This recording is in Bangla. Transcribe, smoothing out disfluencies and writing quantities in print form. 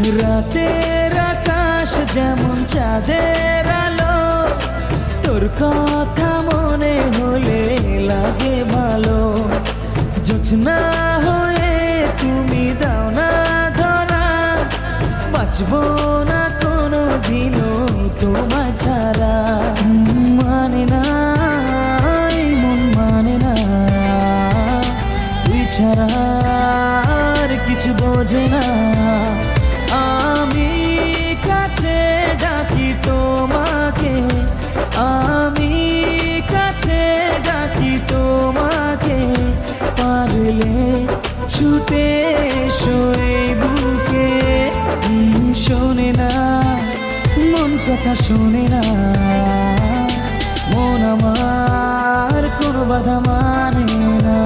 রাতের আকাশ যেমন চাঁদের আলো, তোর কথা মনে হলে লাগে ভালো। জোছনা হয়ে তুমি দাও না ধরা, বাঁচবো না কোনো দিনও তোমায় ছাড়া। মানে না এই মন মানে না, তুই ছাড়া আর কিছু বোঝে না। আমি কাছে ডাকি তোমাকে, আমি কাছে ডাকি তোমাকে, পারলে ছুটে এসো এই বুকে। শোনে না মন কথা, শোনে না মন আমার কোনো বাধা মানে না।